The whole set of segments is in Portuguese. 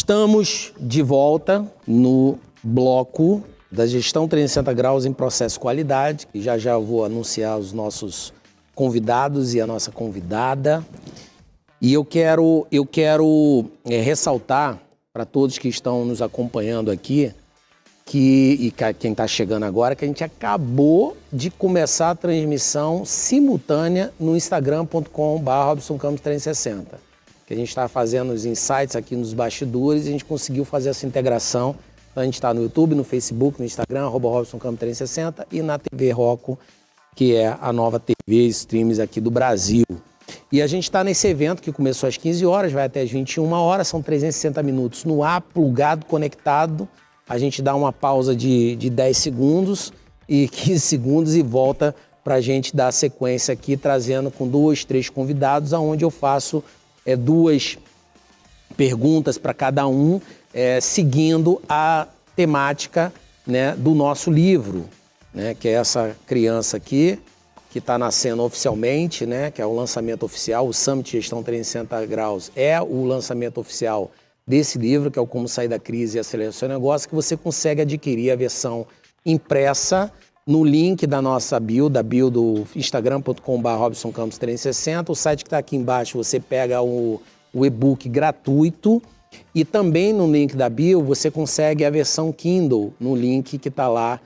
Estamos de volta no bloco da gestão 360 graus em processo qualidade, que já já vou anunciar os nossos convidados e a nossa convidada. E eu quero ressaltar para todos que estão nos acompanhando aqui, e quem está chegando agora, que a gente acabou de começar a transmissão simultânea no instagram.com/RobsonCampos360. Que a gente está fazendo os insights aqui nos bastidores e a gente conseguiu fazer essa integração. Então a gente está no YouTube, no Facebook, no Instagram, @RobsonCampos360 e na TV Roku, que é a nova TV streams aqui do Brasil. E a gente está nesse evento que começou às 15 horas, vai até às 21 horas, são 360 minutos no ar, plugado, conectado. A gente dá uma pausa de 10 segundos e 15 segundos e volta para a gente dar a sequência aqui, trazendo com 2, 3 convidados, onde eu faço 2 perguntas para cada um, seguindo a temática, né, do nosso livro, né, que é essa criança aqui, que está nascendo oficialmente, né, que é o lançamento oficial, o Summit Gestão 360 Graus é o lançamento oficial desse livro, que é o Como Sair da Crise e Acelerar o Seu Negócio, que você consegue adquirir a versão impressa no link da nossa bio, do instagram.com/RobsonCampos360. O site que está aqui embaixo, você pega o e-book gratuito e também no link da bio você consegue a versão Kindle no link que está lá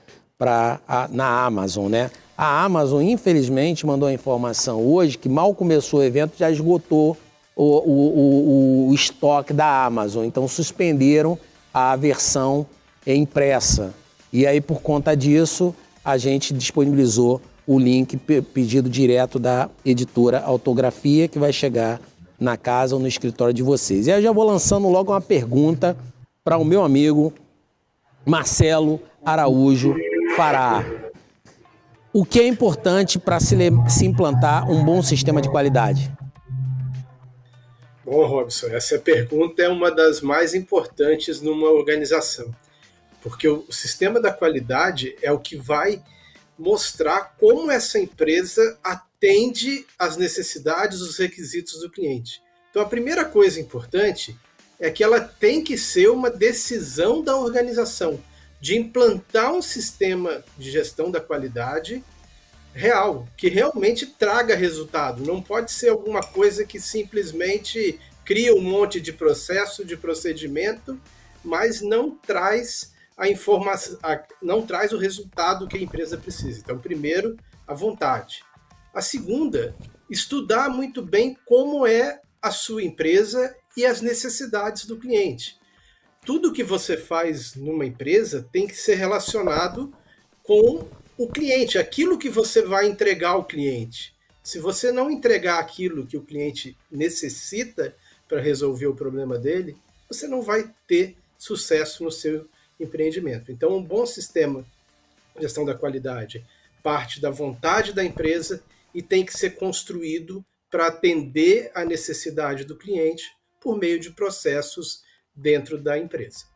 na Amazon, né? A Amazon, infelizmente, mandou a informação hoje que mal começou o evento, já esgotou o estoque da Amazon. Então, suspenderam a versão impressa. E aí, por conta disso, a gente disponibilizou o link pedido direto da editora Autografia, que vai chegar na casa ou no escritório de vocês. E aí, eu já vou lançando logo uma pergunta para o meu amigo Marcelo Araújo Fará. O que é importante para se implantar um bom sistema de qualidade? Bom, Robson, essa pergunta é uma das mais importantes numa organização, porque o sistema da qualidade é o que vai mostrar como essa empresa atende às necessidades, os requisitos do cliente. Então, a primeira coisa importante é que ela tem que ser uma decisão da organização de implantar um sistema de gestão da qualidade real, que realmente traga resultado. Não pode ser alguma coisa que simplesmente cria um monte de processo, de procedimento, mas não traz a informação, não traz o resultado que a empresa precisa. Então, primeiro, a vontade. A segunda, estudar muito bem como é a sua empresa e as necessidades do cliente. Tudo que você faz numa empresa tem que ser relacionado com o cliente, aquilo que você vai entregar ao cliente. Se você não entregar aquilo que o cliente necessita para resolver o problema dele, você não vai ter sucesso no seu empreendimento. Então, um bom sistema de gestão da qualidade parte da vontade da empresa e tem que ser construído para atender a necessidade do cliente por meio de processos dentro da empresa.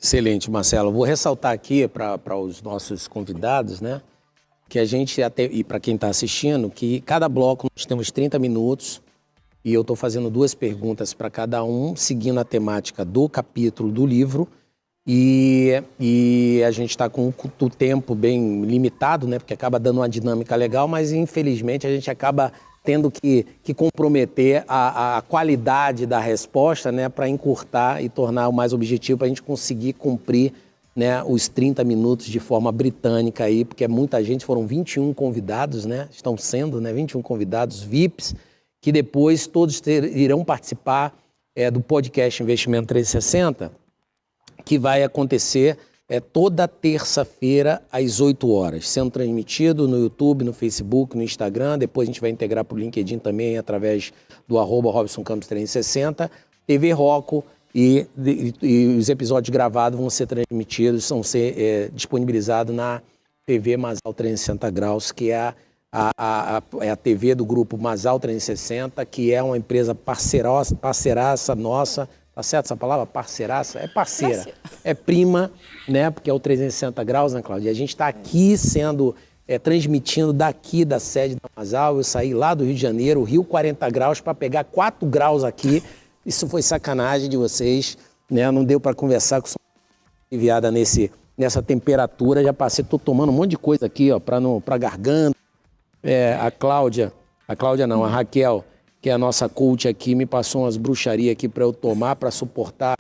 Excelente, Marcelo. Vou ressaltar aqui para os nossos convidados, né, que a gente, e para quem está assistindo, que cada bloco nós temos 30 minutos e eu estou fazendo 2 perguntas para cada um, seguindo a temática do capítulo do livro e a gente está com o tempo bem limitado, né, porque acaba dando uma dinâmica legal, mas infelizmente a gente acaba tendo que comprometer a qualidade da resposta, né, para encurtar e tornar o mais objetivo, para a gente conseguir cumprir, né, os 30 minutos de forma britânica aí, porque é muita gente, foram 21 convidados, né, estão sendo, né, 21 convidados VIPs, que depois todos irão participar do podcast Investimento 360, que vai acontecer toda terça-feira às 8 horas, sendo transmitido no YouTube, no Facebook, no Instagram. Depois a gente vai integrar para o LinkedIn também, através do @RobsonCampos360, TV Roku, e os episódios gravados vão ser transmitidos, vão ser disponibilizados na TV Masal 360 Graus, que é a TV do grupo Masal 360, que é uma empresa parceiraça nossa. Tá certo essa palavra? Parceiraça? É parceira. É prima, né? Porque é o 360 graus, né, Cláudia? E a gente está aqui transmitindo daqui da sede da Masal. Eu saí lá do Rio de Janeiro, Rio 40 graus, para pegar 4 graus aqui. Isso foi sacanagem de vocês, né? Não deu para conversar com enviada nessa temperatura. Já passei, tô tomando um monte de coisa aqui, ó, para garganta. A Raquel, que é a nossa coach aqui, me passou umas bruxarias aqui para eu tomar, para suportar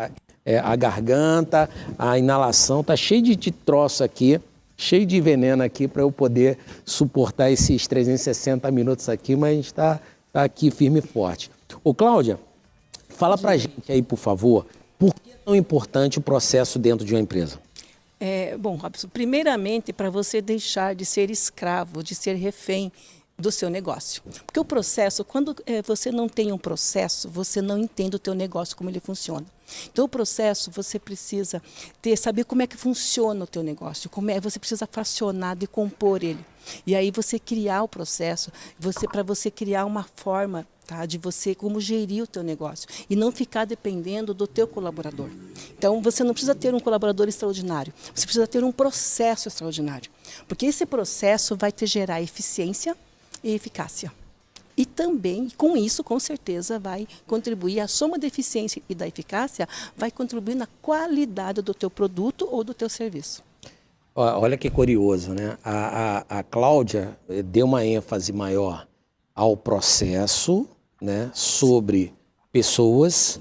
a garganta, a inalação. Tá cheio de troço aqui, cheio de veneno aqui para eu poder suportar esses 360 minutos aqui, mas a gente tá aqui firme e forte. Ô, Cláudia, fala pra gente aí, por favor, por que é tão importante o processo dentro de uma empresa? Bom, Robson, primeiramente para você deixar de ser escravo, de ser refém do seu negócio. Porque o processo, quando você não tem um processo, você não entende o teu negócio, como ele funciona. Então, o processo, você precisa saber como é que funciona o teu negócio, você precisa fracionar, decompor ele. E aí você criar o processo, para você criar uma forma, tá, de você como gerir o teu negócio e não ficar dependendo do teu colaborador. Então, você não precisa ter um colaborador extraordinário, você precisa ter um processo extraordinário, porque esse processo vai te gerar eficiência e eficácia. E também, com isso, com certeza, vai contribuir, a soma da eficiência e da eficácia vai contribuir na qualidade do teu produto ou do teu serviço. Olha que curioso, né? A Cláudia deu uma ênfase maior ao processo, né, sobre pessoas.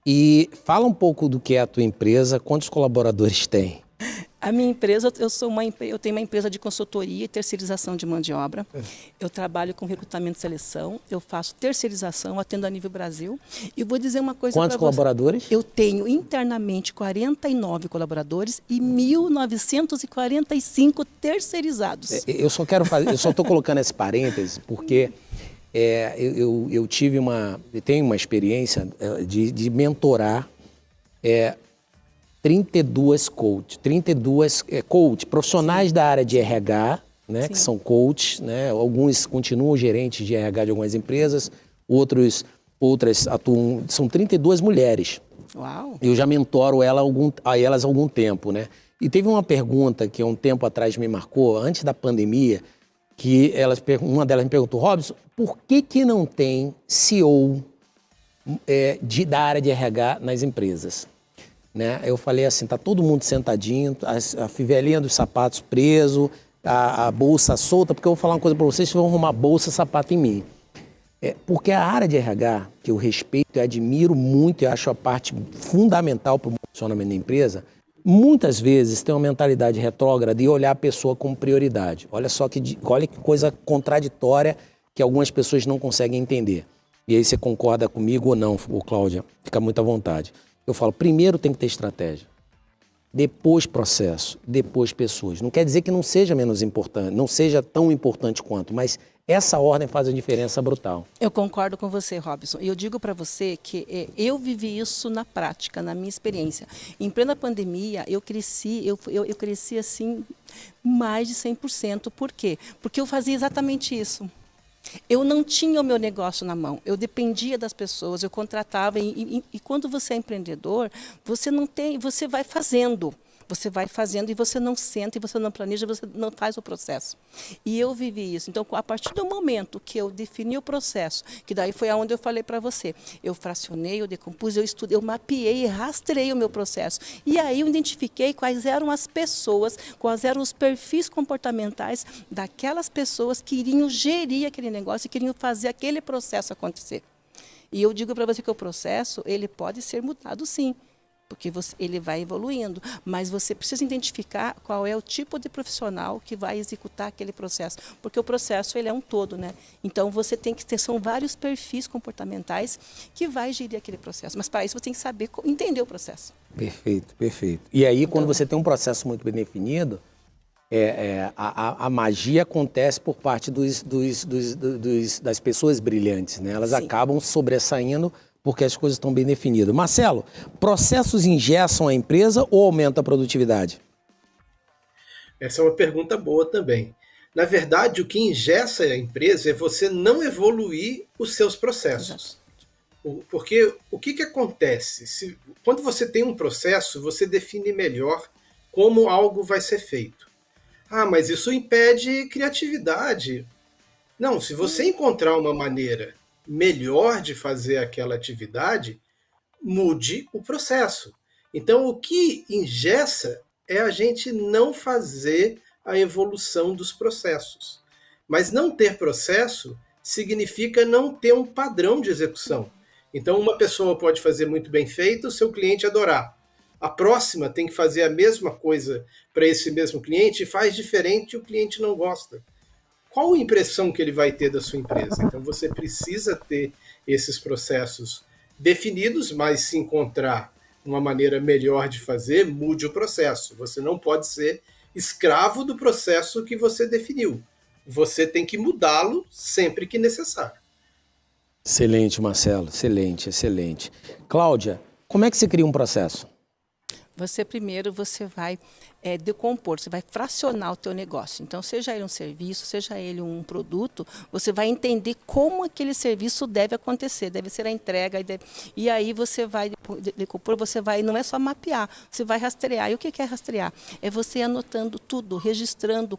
E fala um pouco do que é a tua empresa, quantos colaboradores tem? A minha empresa, eu tenho uma empresa de consultoria e terceirização de mão de obra. Eu trabalho com recrutamento e seleção, eu faço terceirização, atendo a nível Brasil. E vou dizer uma coisa para você. Quantos colaboradores? Eu tenho internamente 49 colaboradores e 1.945 terceirizados. Eu só estou colocando esse parêntese porque eu tenho uma experiência de mentorar 32 coach, profissionais da área de RH, né, que são coaches, né, alguns continuam gerentes de RH de algumas empresas, outras atuam, são 32 mulheres. Uau! Eu já mentoro elas há algum tempo, né? E teve uma pergunta que há um tempo atrás me marcou, antes da pandemia, que uma delas me perguntou: Robson, por que não tem CEO da área de RH nas empresas? Né? Eu falei assim, tá todo mundo sentadinho, a fivelinha dos sapatos preso, a bolsa solta, porque eu vou falar uma coisa para vocês vão arrumar bolsa, sapato em mim. Porque a área de RH, que eu respeito e admiro muito e acho a parte fundamental para o funcionamento da empresa, muitas vezes tem uma mentalidade retrógrada e olhar a pessoa como prioridade. Olha que coisa contraditória que algumas pessoas não conseguem entender. E aí você concorda comigo ou não, Cláudia? Fica muito à vontade. Eu falo, primeiro tem que ter estratégia, depois processo, depois pessoas. Não quer dizer que não seja menos importante, não seja tão importante quanto, mas essa ordem faz a diferença brutal. Eu concordo com você, Robson. E eu digo para você que eu vivi isso na prática, na minha experiência. Em plena pandemia, eu cresci assim mais de 100%. Por quê? Porque eu fazia exatamente isso. Eu não tinha o meu negócio na mão, eu dependia das pessoas, eu contratava e quando você é empreendedor, você vai fazendo e você não senta, e você não planeja, você não faz o processo. E eu vivi isso. Então, a partir do momento que eu defini o processo, que daí foi aonde eu falei para você, eu fracionei, eu decompus, eu estudei, eu mapeei e rastreei o meu processo. E aí eu identifiquei quais eram as pessoas, quais eram os perfis comportamentais daquelas pessoas que iriam gerir aquele negócio e queriam fazer aquele processo acontecer. E eu digo para você que o processo, ele pode ser mudado sim, porque ele vai evoluindo, mas você precisa identificar qual é o tipo de profissional que vai executar aquele processo, porque o processo ele é um todo, né? Então você tem que ter, são vários perfis comportamentais que vai gerir aquele processo, mas para isso você tem que saber entender o processo. Perfeito, perfeito. E aí quando você tem um processo muito bem definido, a magia acontece por parte das pessoas brilhantes, né? Elas acabam sobressaindo porque as coisas estão bem definidas. Marcelo, processos engessam a empresa ou aumentam a produtividade? Essa é uma pergunta boa também. Na verdade, o que engessa a empresa é você não evoluir os seus processos. Porque o que acontece? Quando você tem um processo, você define melhor como algo vai ser feito. Ah, mas isso impede criatividade. Não, se você encontrar uma maneira melhor de fazer aquela atividade, mude o processo. Então, o que engessa é a gente não fazer a evolução dos processos. Mas não ter processo significa não ter um padrão de execução. Então, uma pessoa pode fazer muito bem feito, o seu cliente adorar. A próxima tem que fazer a mesma coisa para esse mesmo cliente e faz diferente e o cliente não gosta. Qual a impressão que ele vai ter da sua empresa? Então, você precisa ter esses processos definidos, mas se encontrar uma maneira melhor de fazer, mude o processo. Você não pode ser escravo do processo que você definiu. Você tem que mudá-lo sempre que necessário. Excelente, Marcelo. Excelente, excelente. Cláudia, como é que você cria um processo? Primeiro você vai decompor, você vai fracionar o teu negócio. Então, seja ele um serviço, seja ele um produto, você vai entender como aquele serviço deve acontecer, deve ser a entrega. E aí você vai decompor, não é só mapear, você vai rastrear. E o que é rastrear? É você anotando tudo, registrando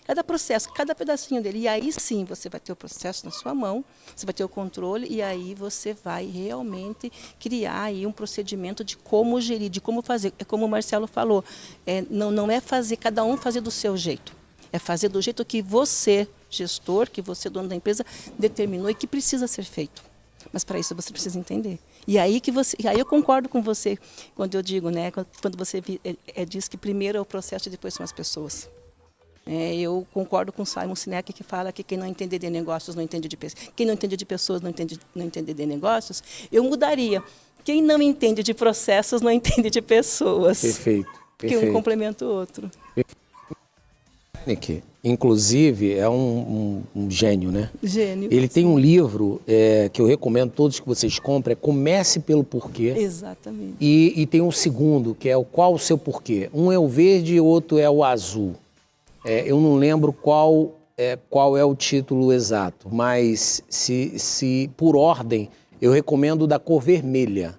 cada processo, cada pedacinho dele. E aí sim você vai ter o processo na sua mão, você vai ter o controle e aí você vai realmente criar aí um procedimento de como gerir, de como fazer. É como o Marcelo falou, não é fazer cada um fazer do seu jeito, é fazer do jeito que você, gestor, que você, dono da empresa, determinou e que precisa ser feito. Mas para isso você precisa entender. E aí eu concordo com você quando eu digo, né, quando você diz que primeiro é o processo e depois são as pessoas. Eu concordo com o Simon Sinek que fala que quem não entende de negócios não entende de pessoas. Quem não entende de pessoas não entende de negócios. Eu mudaria. Quem não entende de processos não entende de pessoas. Perfeito. Porque um complementa o outro. Sinek, inclusive, é um gênio, né? Gênio. Ele tem um livro que eu recomendo todos que vocês comprem, Comece pelo Porquê. Exatamente. E tem um segundo, que é o Qual o Seu Porquê. Um é o verde e o outro é o azul. Eu não lembro qual é o título exato, mas se por ordem, eu recomendo o da cor vermelha,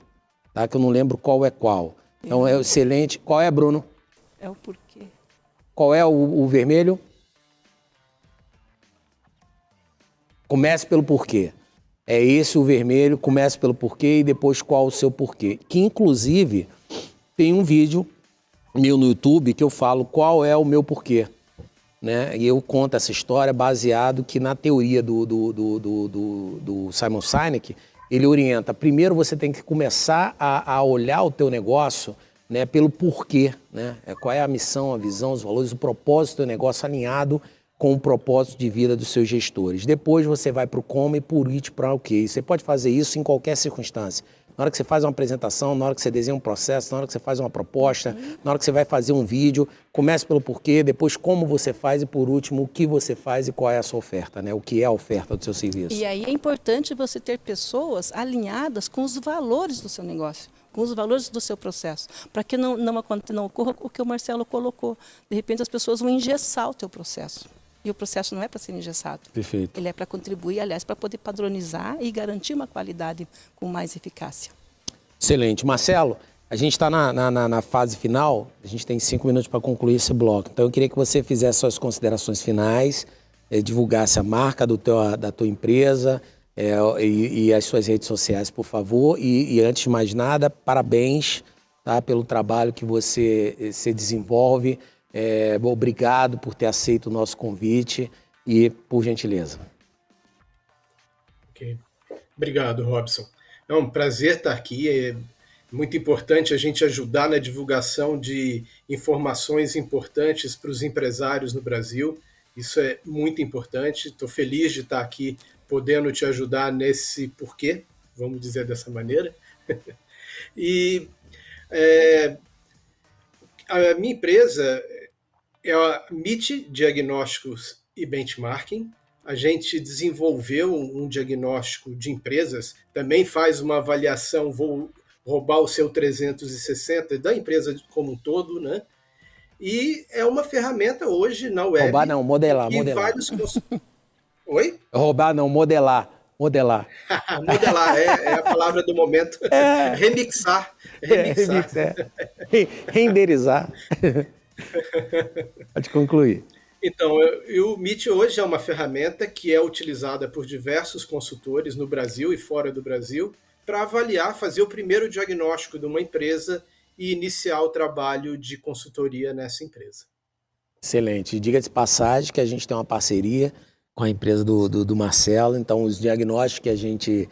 tá? Que eu não lembro qual é qual. Então é excelente. Qual é, Bruno? É o porquê. Qual é o vermelho? Comece pelo porquê. É esse o vermelho, comece pelo porquê e depois qual o seu porquê. Que inclusive tem um vídeo meu no YouTube que eu falo qual é o meu porquê. Né? E eu conto essa história baseado que na teoria do Simon Sinek, ele orienta, primeiro você tem que começar a olhar o teu negócio, né, pelo porquê, né? Qual é a missão, a visão, os valores, o propósito do teu negócio alinhado com o propósito de vida dos seus gestores. Depois você vai para o como e por it para o quê. Você pode fazer isso em qualquer circunstância. Na hora que você faz uma apresentação, na hora que você desenha um processo, na hora que você faz uma proposta, na hora que você vai fazer um vídeo, comece pelo porquê, depois como você faz e por último o que você faz e qual é a sua oferta, né? O que é a oferta do seu serviço. E aí é importante você ter pessoas alinhadas com os valores do seu negócio, com os valores do seu processo, para que não ocorra o que o Marcelo colocou. De repente as pessoas vão engessar o teu processo. E o processo não é para ser engessado. Perfeito. Ele é para contribuir, aliás, para poder padronizar e garantir uma qualidade com mais eficácia. Excelente. Marcelo, a gente está na fase final, a gente tem 5 minutos para concluir esse bloco. Então eu queria que você fizesse suas considerações finais, divulgasse a marca da tua empresa e as suas redes sociais, por favor. E antes de mais nada, parabéns, tá, pelo trabalho que você se desenvolve. Obrigado por ter aceito o nosso convite e por gentileza. Okay. Obrigado, Robson. É um prazer estar aqui. É muito importante a gente ajudar na divulgação de informações importantes para os empresários no Brasil. Isso é muito importante. Estou feliz de estar aqui podendo te ajudar nesse porquê, vamos dizer dessa maneira. E a minha empresa é a MIT Diagnósticos e Benchmarking. A gente desenvolveu um diagnóstico de empresas, também faz uma avaliação, vou roubar o seu 360 da empresa como um todo, né? E é uma ferramenta hoje na web. Roubar não, modelar. Oi? Roubar não, modelar. Modelar, é a palavra do momento. Remixar. Renderizar. Pode concluir. Então, o Meet hoje é uma ferramenta que é utilizada por diversos consultores no Brasil e fora do Brasil para avaliar, fazer o primeiro diagnóstico de uma empresa e iniciar o trabalho de consultoria nessa empresa. Excelente. Diga-se de passagem que a gente tem uma parceria com a empresa do Marcelo, então os diagnósticos que a gente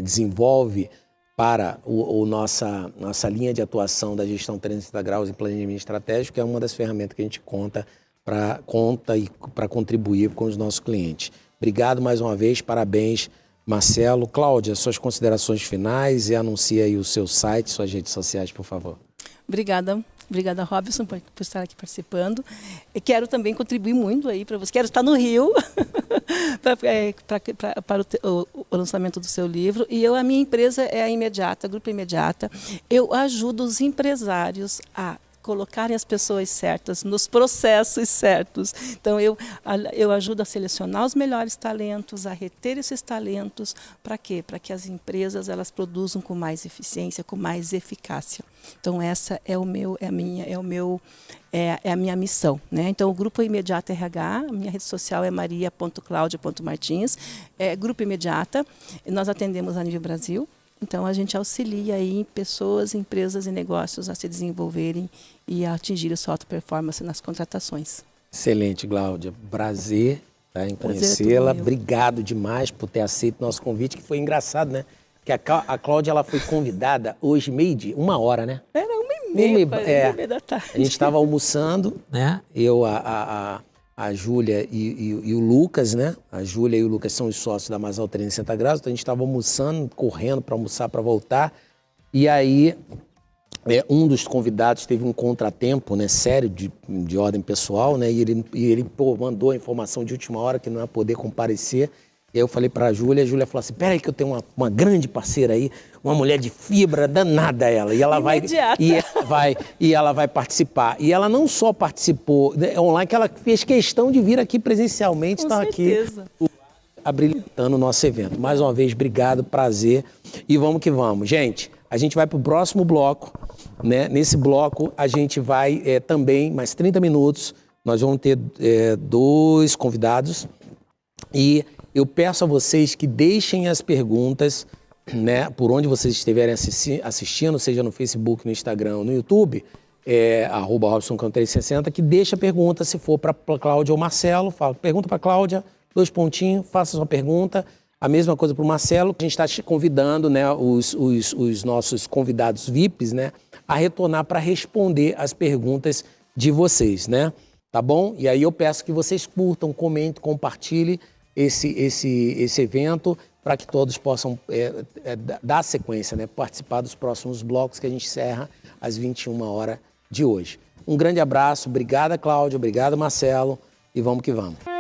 desenvolve para nossa linha de atuação da gestão 360 graus e planejamento estratégico é uma das ferramentas que a gente conta para contribuir com os nossos clientes. Obrigado mais uma vez, parabéns, Marcelo. Cláudia, suas considerações finais e anuncia aí o seu site, suas redes sociais, por favor. Obrigada, Robson, por estar aqui participando. E quero também contribuir muito aí para você. Quero estar no Rio para o lançamento do seu livro. E a minha empresa é a Imediata, Grupo Imediata. Eu ajudo os empresários a colocarem as pessoas certas nos processos certos. Então, eu ajudo a selecionar os melhores talentos, a reter esses talentos. Para quê? Para que as empresas elas produzam com mais eficiência, com mais eficácia. Então, essa é a minha missão, né? Então, o Grupo Imediata RH, a minha rede social é maria.claudia.martins, Grupo Imediata, nós atendemos a nível Brasil. Então, a gente auxilia aí pessoas, empresas e negócios a se desenvolverem e a atingirem sua alta performance nas contratações. Excelente, Cláudia. Prazer em conhecê-la. Obrigado demais por ter aceito o nosso convite, que foi engraçado, né? Porque a Cláudia ela foi convidada hoje, meio-dia, 1h, né? Era 1h30 da tarde. A gente estava almoçando, né? Eu, a Júlia e o Lucas, né? A Júlia e o Lucas são os sócios da Masal 360 graus, então a gente estava almoçando, correndo para almoçar, para voltar. E aí, um dos convidados teve um contratempo, né? Sério, de ordem pessoal, né? E ele mandou a informação de última hora que não ia poder comparecer. E aí eu falei para a Júlia falou assim, peraí que eu tenho uma grande parceira aí, uma mulher de fibra danada ela, e ela vai participar. E ela não só participou online, que ela fez questão de vir aqui presencialmente, está aqui habilitando o nosso evento. Mais uma vez, obrigado, prazer, e vamos que vamos. Gente, a gente vai para o próximo bloco, né? Nesse bloco a gente vai também, mais 30 minutos, nós vamos ter 2 convidados, e eu peço a vocês que deixem as perguntas, né, por onde vocês estiverem assistindo, seja no Facebook, no Instagram ou no YouTube, @RobsonCam360, que deixa a pergunta, se for para Cláudia ou Marcelo, pergunta para Cláudia, 2 pontinhos, faça sua pergunta. A mesma coisa para o Marcelo, a gente está convidando, né, os nossos convidados VIPs, né, a retornar para responder as perguntas de vocês, né? Tá bom? E aí eu peço que vocês curtam, comentem, compartilhem esse evento para que todos possam dar sequência, né? Participar dos próximos blocos que a gente encerra às 21h de hoje. Um grande abraço, obrigada Cláudia, obrigado Marcelo e vamos que vamos.